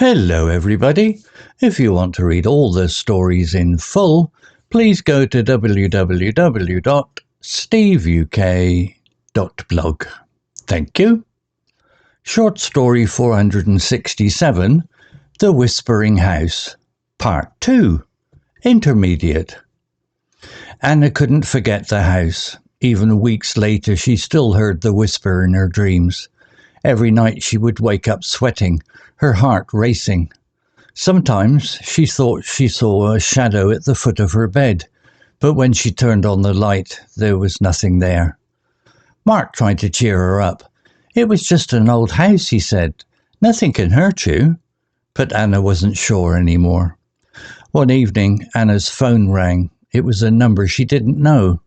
Hello everybody. If you want to read all the stories in full, please go to www.steveuk.blog. Thank you. Short story 467, The Whispering House, Part 2, Intermediate. Anna couldn't forget the house. Even weeks later, she still heard the whisper in her dreams. Every night she would wake up sweating, her heart racing. Sometimes she thought she saw a shadow at the foot of her bed, but when she turned on the light, there was nothing there. Mark tried to cheer her up. "It was just an old house," he said. "Nothing can hurt you." But Anna wasn't sure anymore. One evening, Anna's phone rang. It was a number she didn't know.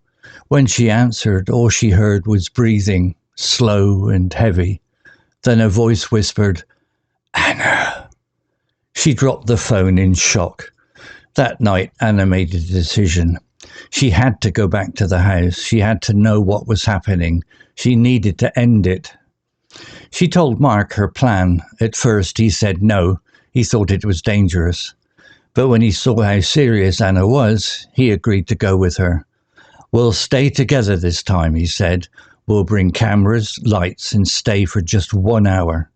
When she answered, all she heard was breathing, slow and heavy. Then a voice whispered, "Anna." She dropped the phone in shock. That night, Anna made a decision. She had to go back to the house. She had to know what was happening. She needed to end it. She told Mark her plan. At first, he said no. He thought it was dangerous. But when he saw how serious Anna was, he agreed to go with her. "We'll stay together this time," he said. "We'll bring cameras, lights, and stay for just 1 hour."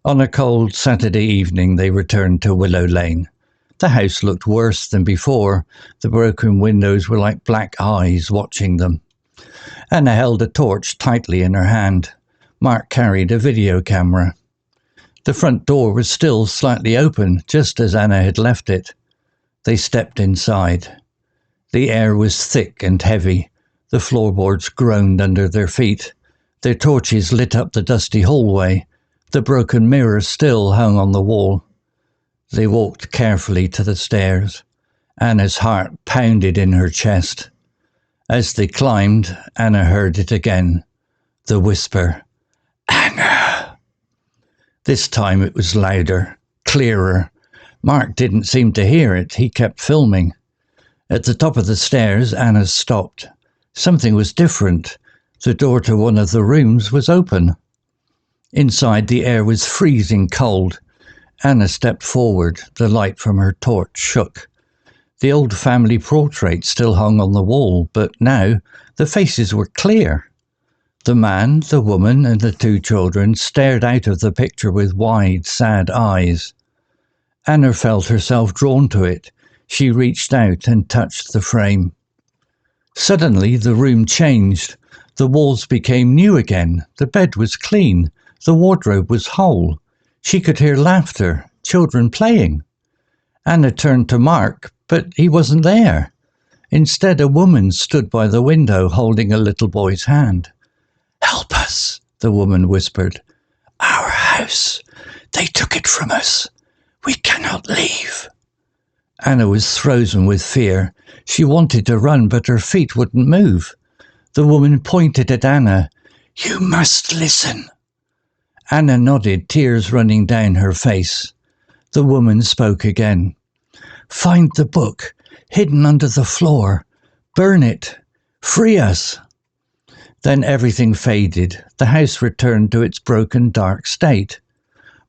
On a cold Saturday evening, they returned to Willow Lane. The house looked worse than before. The broken windows were like black eyes watching them. Anna held a torch tightly in her hand. Mark carried a video camera. The front door was still slightly open, just as Anna had left it. They stepped inside. The air was thick and heavy. The floorboards groaned under their feet. Their torches lit up the dusty hallway. The broken mirror still hung on the wall. They walked carefully to the stairs. Anna's heart pounded in her chest. As they climbed, Anna heard it again. The whisper, "Anna." This time it was louder, clearer. Mark didn't seem to hear it. He kept filming. At the top of the stairs, Anna stopped. Something was different. The door to one of the rooms was open. Inside, the air was freezing cold. Anna stepped forward. The light from her torch shook. The old family portrait still hung on the wall, but now the faces were clear. The man, the woman, and the 2 children stared out of the picture with wide, sad eyes. Anna felt herself drawn to it. She reached out and touched the frame. Suddenly, the room changed. The walls became new again. The bed was clean. The wardrobe was whole. She could hear laughter, children playing. Anna turned to Mark, but he wasn't there. Instead, a woman stood by the window holding a little boy's hand. "Help us," the woman whispered. "Our house. They took it from us. We cannot leave." Anna was frozen with fear. She wanted to run, but her feet wouldn't move. The woman pointed at Anna. "You must listen." Anna nodded, tears running down her face. The woman spoke again. "Find the book, hidden under the floor. Burn it. Free us." Then everything faded. The house returned to its broken, dark state.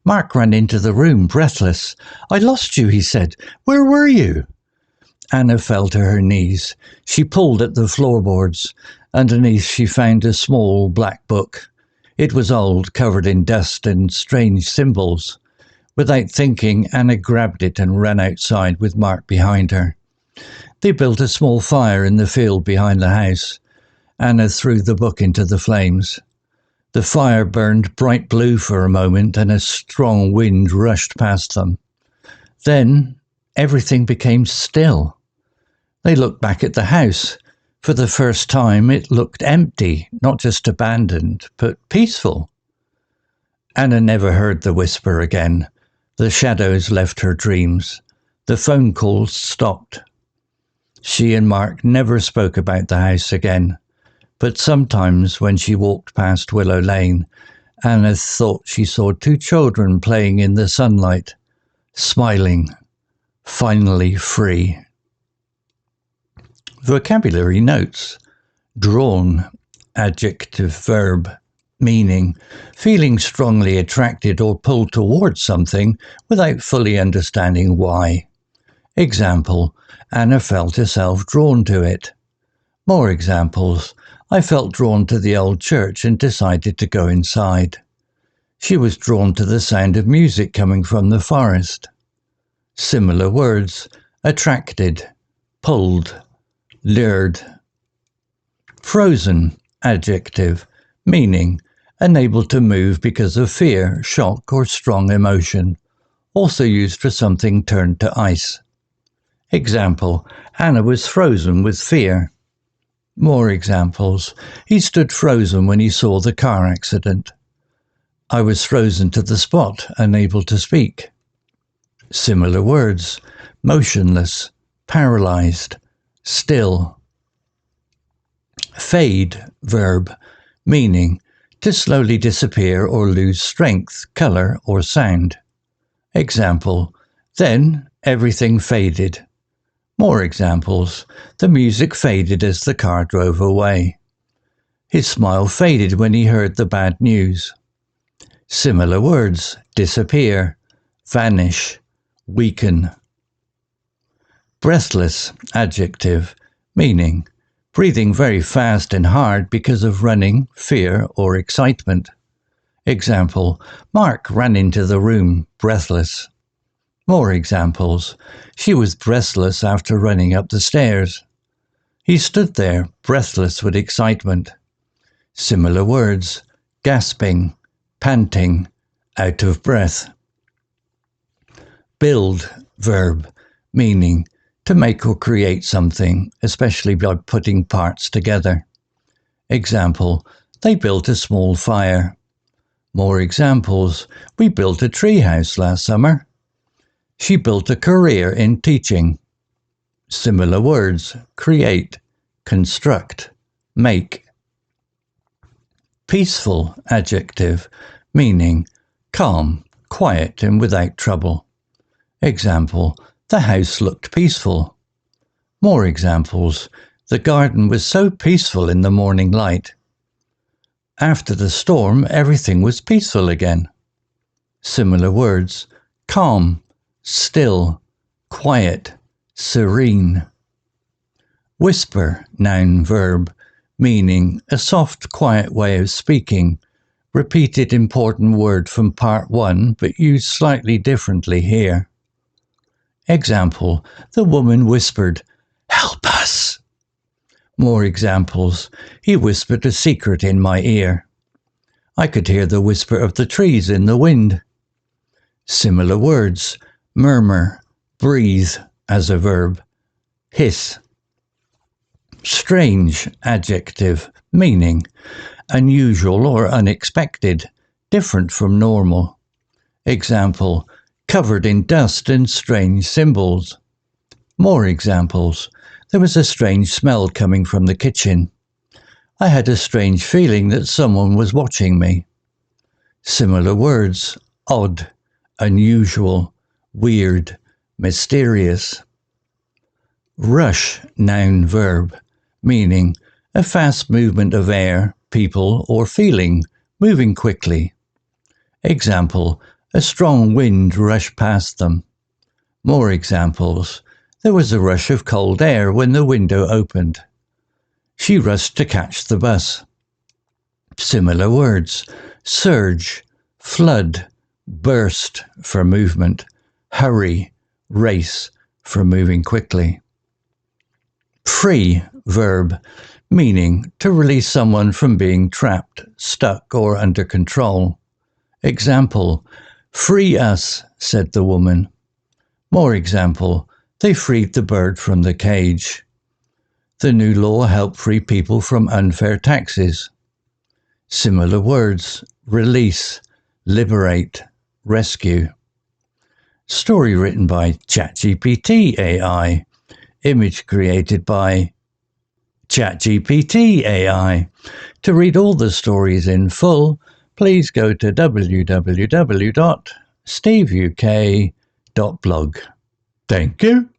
Mark ran into the room, breathless. "I lost you," he said. "Where were you?" Anna fell to her knees. She pulled at the floorboards. Underneath, she found a small black book. It was old, covered in dust and strange symbols. Without thinking, Anna grabbed it and ran outside with Mark behind her. They built a small fire in the field behind the house. Anna threw the book into the flames. The fire burned bright blue for a moment, and a strong wind rushed past them. Then everything became still. They looked back at the house. For the first time, it looked empty, not just abandoned, but peaceful. Anna never heard the whisper again. The shadows left her dreams. The phone calls stopped. She and Mark never spoke about the house again. But sometimes when she walked past Willow Lane, Anna thought she saw 2 children playing in the sunlight, smiling, finally free. Vocabulary notes. Drawn, adjective, verb. meaning feeling strongly attracted or pulled towards something without fully understanding why. Example, Anna felt herself drawn to it. More examples, I felt drawn to the old church and decided to go inside. She was drawn to the sound of music coming from the forest. Similar words, attracted, pulled, lured. Frozen, adjective, meaning unable to move because of fear, shock, or strong emotion. Also used for something turned to ice. Example, Anna was frozen with fear. More examples, he stood frozen when he saw the car accident. I was frozen to the spot, unable to speak. Similar words, motionless, paralyzed, still. Fade, verb, meaning to slowly disappear or lose strength, color, or sound. Example, then everything faded. More examples, the music faded as the car drove away. His smile faded when he heard the bad news. Similar words, disappear, vanish, weaken. Breathless, adjective, meaning breathing very fast and hard because of running, fear, or excitement. Example, Mark ran into the room, breathless. More examples, she was breathless after running up the stairs. He stood there, breathless with excitement. Similar words, gasping, panting, out of breath. Build, verb, meaning to make or create something, especially by putting parts together. Example, they built a small fire. More examples, we built a treehouse last summer. She built a career in teaching. Similar words, create, construct, make. Peaceful, adjective, meaning calm, quiet, and without trouble. Example, the house looked peaceful. More examples, the garden was so peaceful in the morning light. After the storm, everything was peaceful again. Similar words, calm, still, quiet, serene. Whisper, noun, verb, meaning a soft, quiet way of speaking. Repeated important word from part 1, but used slightly differently here. Example, the woman whispered, "Help us!" More examples, he whispered a secret in my ear. I could hear the whisper of the trees in the wind. Similar words, murmur, breathe as a verb, hiss. Strange, adjective, meaning unusual or unexpected, different from normal. Example, covered in dust and strange symbols. More examples, there was a strange smell coming from the kitchen. I had a strange feeling that someone was watching me. Similar words, odd, unusual, weird, mysterious. Rush, noun, verb, meaning a fast movement of air, people, or feeling, moving quickly. Example, a strong wind rushed past them. More examples, there was a rush of cold air when the window opened. She rushed to catch the bus. Similar words, surge, flood, burst for movement, hurry, race for moving quickly. Free, verb, meaning to release someone from being trapped, stuck, or under control. Example, free us, said the woman. More example, they freed the bird from the cage. The new law helped free people from unfair taxes. Similar words, release, liberate, rescue. Story written by ChatGPT AI. Image created by ChatGPT AI. To read all the stories in full, please go to www.steveuk.blog. Thank you.